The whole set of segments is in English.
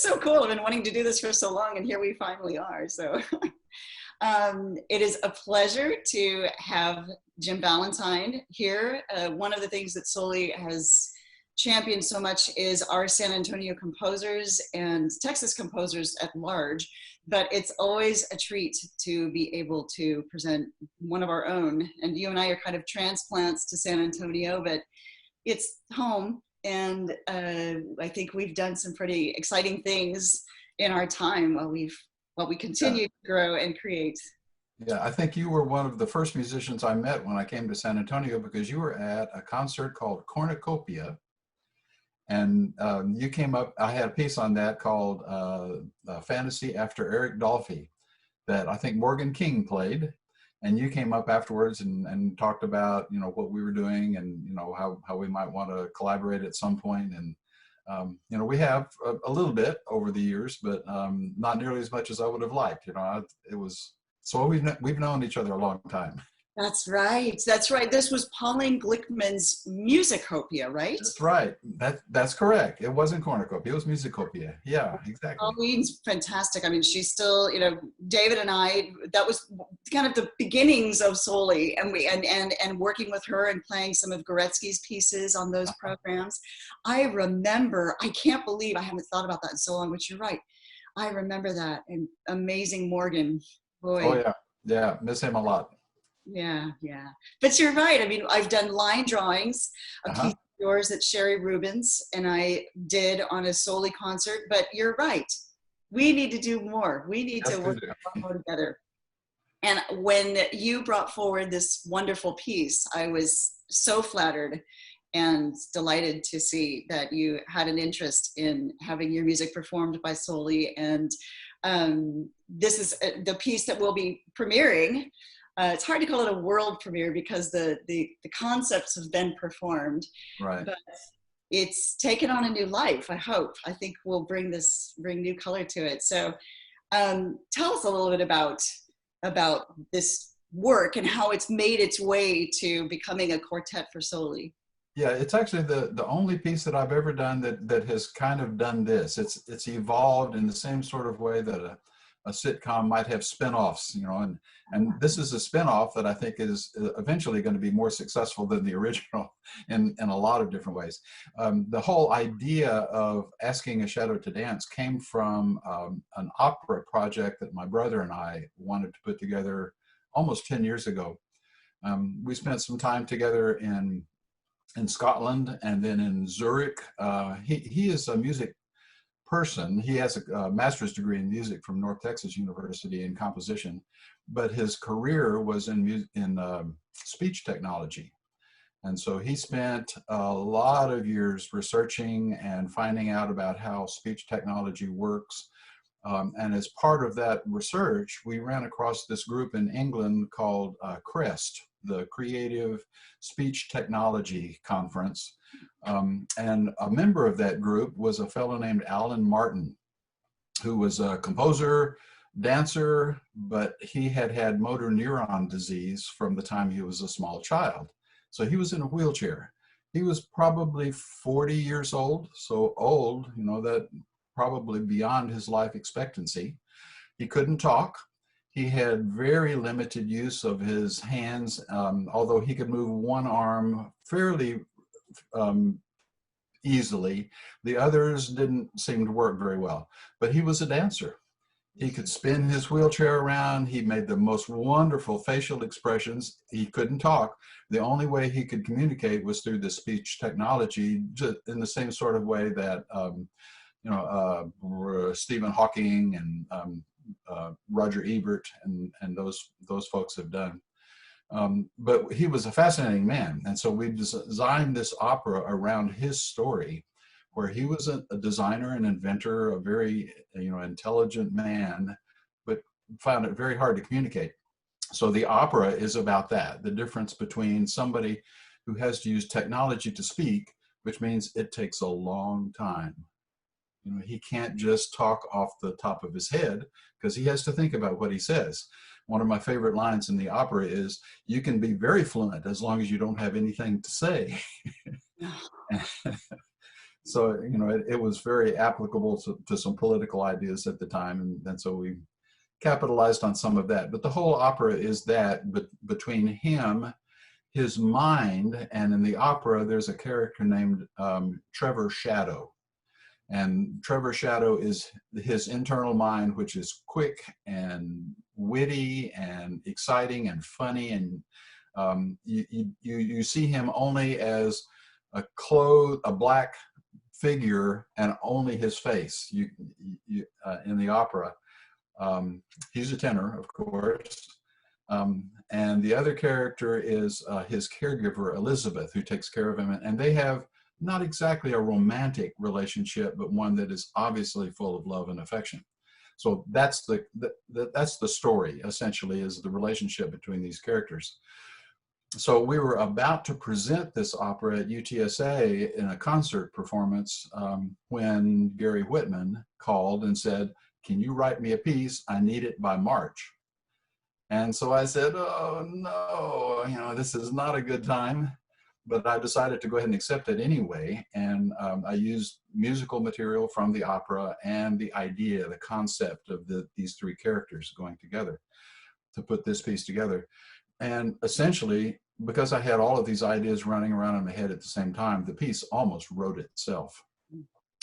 so cool. I've been wanting to do this for so long, and here we finally are. So it is a pleasure to have Jim Balentine here. One of the things that SOLI has championed so much is our San Antonio composers and Texas composers at large, but it's always a treat to be able to present one of our own. And you and I are kind of transplants to San Antonio, but it's home. And I think we've done some pretty exciting things in our time while we continue to grow and create. Yeah, I think you were one of the first musicians I met when I came to San Antonio, because you were at a concert called Cornucopia. And you came up, I had a piece on that called Fantasy After Eric Dolphy that I think Morgan King played. And you came up afterwards and talked about, you know, what we were doing and, you know, how we might want to collaborate at some point. And, you know, we have a little bit over the years, but not nearly as much as I would have liked. You know, it was, so we've known each other a long time. That's right. That's right. This was Pauline Glickman's Musicopia, right? That's right. That's correct. It wasn't Cornucopia. It was Musicopia. Yeah, exactly. Pauline's fantastic. I mean, she's still, you know, David and I, that was kind of the beginnings of SOLI, and and working with her and playing some of Goretzky's pieces on those programs. I remember, I can't believe I haven't thought about that in so long, but you're right. I remember that. And amazing Morgan. Boy. Oh, yeah. Yeah. Miss him a lot. Yeah, yeah. But you're right. I mean, I've done line drawings of piece of yours at Sherry Rubin's, and I did on a SOLI concert. But you're right. We need to do more. We need to work more together. And when you brought forward this wonderful piece, I was so flattered and delighted to see that you had an interest in having your music performed by SOLI. And this is the piece that we'll be premiering. It's hard to call it a world premiere because the concepts have been performed, right? But it's taken on a new life. I hope. I think we'll bring new color to it. So, tell us a little bit about this work and how it's made its way to becoming a quartet for SOLI. Yeah, it's actually the only piece that I've ever done that has kind of done this. It's evolved in the same sort of way that a sitcom might have spin-offs, you know, and this is a spin-off that I think is eventually going to be more successful than the original in a lot of different ways. The whole idea of Asking a Shadow to Dance came from an opera project that my brother and I wanted to put together almost 10 years ago. We spent some time together in Scotland and then in Zurich. He is a music person. He has a master's degree in music from North Texas University in composition, but his career was in speech technology. And so he spent a lot of years researching and finding out about how speech technology works. And as part of that research, we ran across this group in England called CREST, the Creative Speech Technology Conference. And a member of that group was a fellow named Alan Martin, who was a composer, dancer, but he had motor neuron disease from the time he was a small child. So he was in a wheelchair. He was probably 40 years old, so old, you know, that probably beyond his life expectancy. He couldn't talk. He had very limited use of his hands, although he could move one arm fairly easily. The others didn't seem to work very well, but he was a dancer. He could spin his wheelchair around. He made the most wonderful facial expressions. He couldn't talk. The only way he could communicate was through the speech technology, just in the same sort of way that you know, Stephen Hawking and Roger Ebert and those folks have done. But he was a fascinating man. And so we designed this opera around his story, where he was a designer and inventor, a very, you know, intelligent man, but found it very hard to communicate. So the opera is about that, the difference between somebody who has to use technology to speak, which means it takes a long time. You know, he can't just talk off the top of his head because he has to think about what he says. One of my favorite lines in the opera is, "You can be very fluent as long as you don't have anything to say." So, you know, it was very applicable to some political ideas at the time. And so we capitalized on some of that. But the whole opera is that, but between him, his mind, and in the opera, there's a character named Trevor Shadow. And Trevor Shadow is his internal mind, which is quick and witty and exciting and funny. And you see him only as a black figure and only his face in the opera. He's a tenor, of course. And the other character is his caregiver, Elizabeth, who takes care of him. And they have not exactly a romantic relationship, but one that is obviously full of love and affection. So that's the story, essentially, is the relationship between these characters. So we were about to present this opera at UTSA in a concert performance when Gary Whitman called and said, "Can you write me a piece? I need it by March." And so I said, "Oh no, you know, this is not a good time." But I decided to go ahead and accept it anyway. And I used musical material from the opera and the idea, the concept of these three characters going together to put this piece together. And essentially, because I had all of these ideas running around in my head at the same time, the piece almost wrote itself.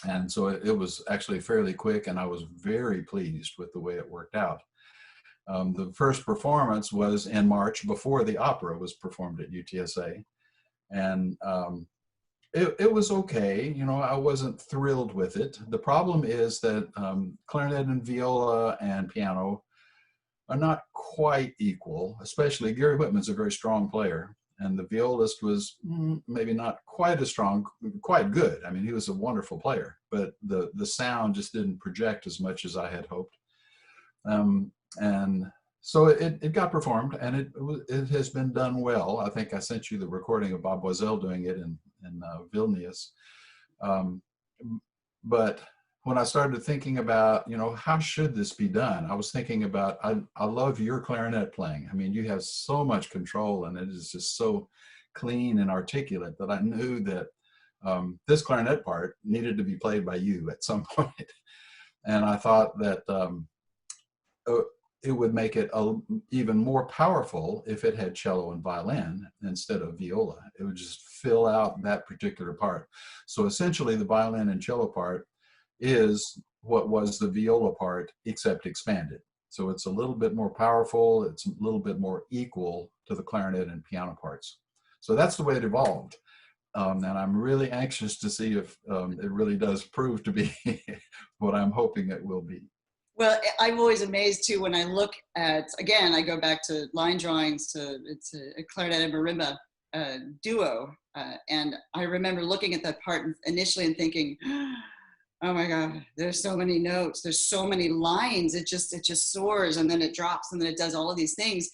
And so it was actually fairly quick, and I was very pleased with the way it worked out. The first performance was in March before the opera was performed at UTSA. And it was okay. You know, I wasn't thrilled with it. The problem is that clarinet and viola and piano are not quite equal, especially Gary Whitman's a very strong player. And the violist was maybe not quite as strong, quite good. I mean, he was a wonderful player, but the sound just didn't project as much as I had hoped. And so it got performed, and it has been done well. I think I sent you the recording of Bob Boiselle doing it in Vilnius. But when I started thinking about, you know, how should this be done? I was thinking about, I love your clarinet playing. I mean, you have so much control, and it is just so clean and articulate that I knew that this clarinet part needed to be played by you at some point. And I thought that it would make it even more powerful if it had cello and violin instead of viola. It would just fill out that particular part. So essentially the violin and cello part is what was the viola part, except expanded. So it's a little bit more powerful. It's a little bit more equal to the clarinet and piano parts. So that's the way it evolved. And I'm really anxious to see if it really does prove to be what I'm hoping it will be. Well, I'm always amazed too when I look at, again, I go back to line drawings it's a clarinet and marimba duo. And I remember looking at that part initially and thinking, oh my God, there's so many notes, there's so many lines, it just soars and then it drops and then it does all of these things.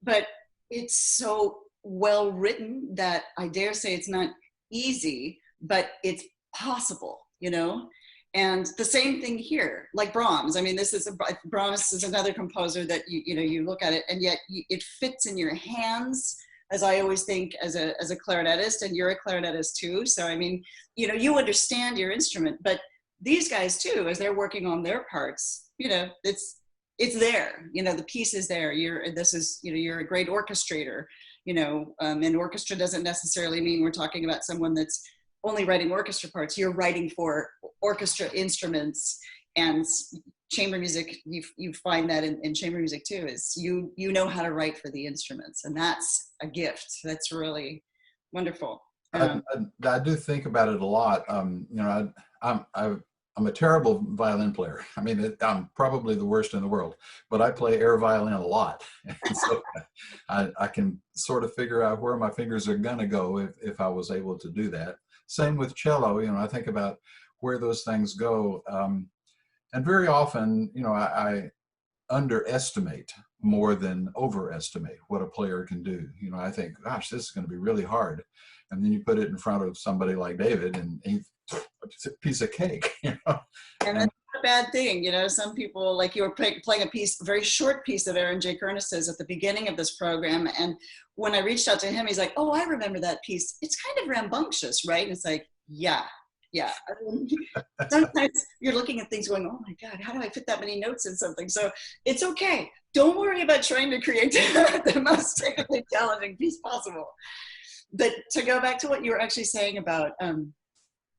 But it's so well written that I dare say it's not easy, but it's possible, you know? And the same thing here, like Brahms. I mean, Brahms is another composer that you look at it, and yet it fits in your hands. As I always think, as a clarinetist, and you're a clarinetist too. So I mean, you understand your instrument, but these guys too, as they're working on their parts, it's there. The piece is there. You're a great orchestrator. And orchestra doesn't necessarily mean we're talking about someone that's only writing orchestra parts. You're writing for orchestra instruments and chamber music. You find that in chamber music too, is you know how to write for the instruments, and that's a gift. That's really wonderful. I do think about it a lot. I'm a terrible violin player. I mean, I'm probably the worst in the world, but I play air violin a lot. And so I can sort of figure out where my fingers are gonna go if I was able to do that. Same with cello. I think about where those things go. And very often, I underestimate more than overestimate what a player can do. I think, gosh, this is going to be really hard. And then you put it in front of somebody like David, and he's a piece of cake. And that's not a bad thing. Some people, like you were playing a very short piece of Aaron J. Kernus's at the beginning of this program. And when I reached out to him, he's like, oh, I remember that piece. It's kind of rambunctious, right? And it's like, yeah, Yeah. I mean, sometimes you're looking at things going, oh my God, how do I fit that many notes in something? So it's okay. Don't worry about trying to create the most technically challenging piece possible. But to go back to what you were actually saying about,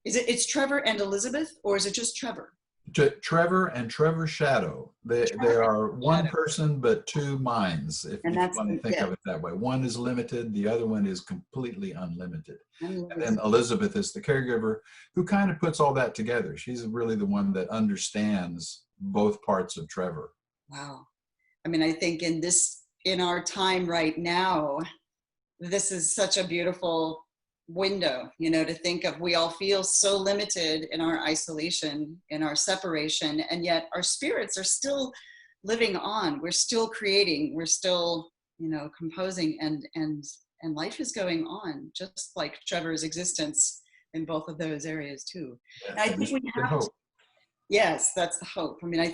it's Trevor and Elizabeth, or is it just Trevor? Trevor and Trevor Shadow. They Trevor are and one Shadow. person, but two minds, if And you that's, want to think yeah. of it that way. One is limited, the other one is completely unlimited. And And then Elizabeth is the caregiver who kind of puts all that together. She's really the one that understands both parts of Trevor. wow. I mean, I think in our time right now, this is such a beautiful window, to think of. We all feel so limited in our isolation, in our separation, and yet our spirits are still living on. We're still creating, we're still, composing, and life is going on, just like Trevor's existence in both of those areas too. And I think we have to, yes, that's the hope. I mean,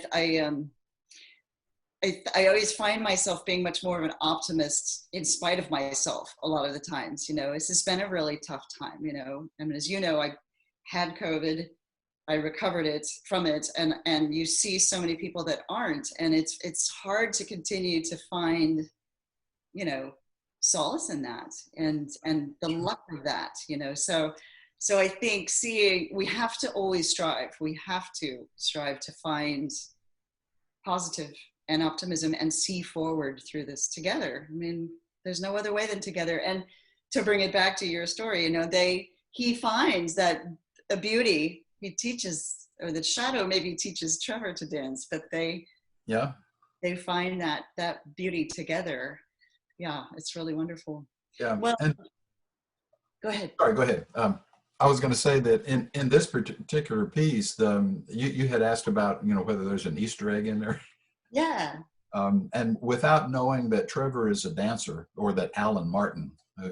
I always find myself being much more of an optimist in spite of myself a lot of the times. It's just been a really tough time. I mean, as you know, I had COVID, I recovered from it, and you see so many people that aren't, and it's hard to continue to find, solace in that and the luck of that. So I think we have to always strive. We have to strive to find positive and optimism and see forward through this together. I mean, there's no other way than together. And to bring it back to your story, he finds that a beauty, he teaches, or the shadow maybe teaches Trevor to dance, but they find that beauty together. Yeah, it's really wonderful. Yeah. Well, and go ahead. Sorry, go ahead. I was going to say that in this particular piece, you had asked about, whether there's an Easter egg in there. Yeah. And without knowing that Trevor is a dancer, or that Alan Martin,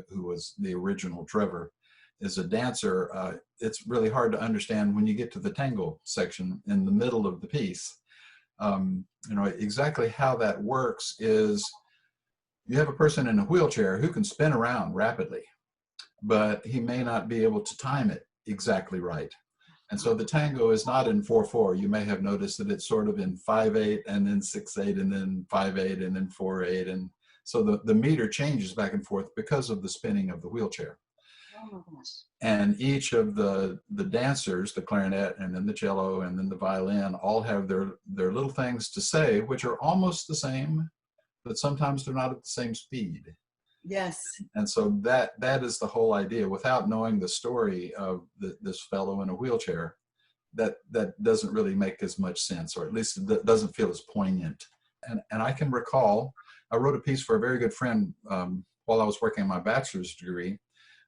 who was the original Trevor, is a dancer, it's really hard to understand when you get to the tango section in the middle of the piece. Exactly how that works is you have a person in a wheelchair who can spin around rapidly, but he may not be able to time it exactly right. And so the tango is not in 4/4. You may have noticed that it's sort of in 5/8 and then 6/8 and then 5/8 and then 4/8. And so the meter changes back and forth because of the spinning of the wheelchair. Oh my gosh. And each of the dancers, the clarinet and then the cello and then the violin, all have their little things to say, which are almost the same, but sometimes they're not at the same speed. Yes. And so that is the whole idea. Without knowing the story of this fellow in a wheelchair, that doesn't really make as much sense, or at least it doesn't feel as poignant. And I can recall, I wrote a piece for a very good friend while I was working on my bachelor's degree,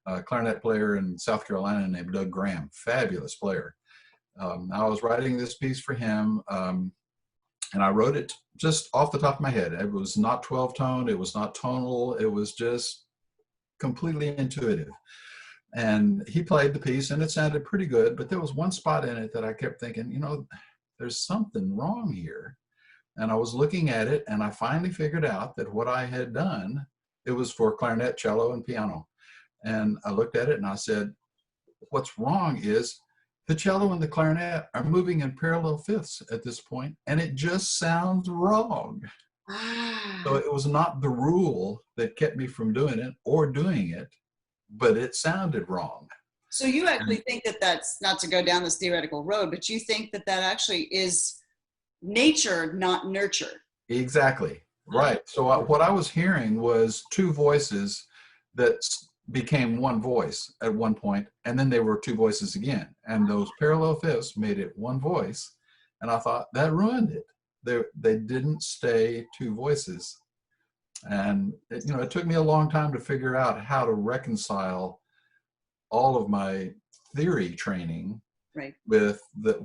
a clarinet player in South Carolina named Doug Graham, fabulous player. I was writing this piece for him, and I wrote it just off the top of my head. It was not 12-tone, it was not tonal, it was just completely intuitive. And he played the piece and it sounded pretty good, but there was one spot in it that I kept thinking, there's something wrong here. And I was looking at it and I finally figured out that what I had done, it was for clarinet, cello, and piano. And I looked at it and I said, what's wrong is the cello and the clarinet are moving in parallel fifths at this point, and it just sounds wrong. So it was not the rule that kept me from doing it or doing it, but it sounded wrong. So you actually think that that's, not to go down this theoretical road, but you think that that actually is nature, not nurture. Exactly. Right. So what I was hearing was two voices that became one voice at one point, and then they were two voices again, and those parallel fifths made it one voice, and I thought that ruined it. They didn't stay two voices, and it took me a long time to figure out how to reconcile all of my theory training with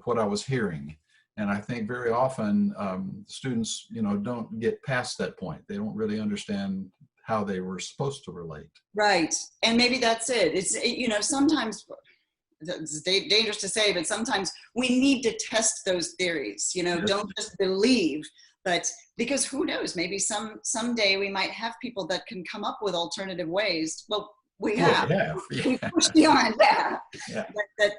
what I was hearing. And I think very often students don't get past that point. They don't really understand how they were supposed to relate. Right. And maybe that's it. It's, sometimes, it's dangerous to say, but sometimes we need to test those theories, Yes. Don't just believe, but because who knows, maybe someday we might have people that can come up with alternative ways. Well, We Well, have. yeah, We yeah, push beyond that. yeah.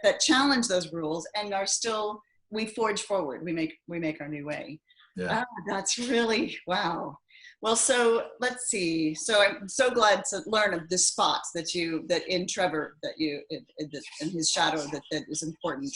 That challenge those rules and are still, we forge forward. We make our new way. Yeah. That's really, wow. Well, so let's see. So I'm so glad to learn of the spots that in Trevor, that in his shadow, that is important.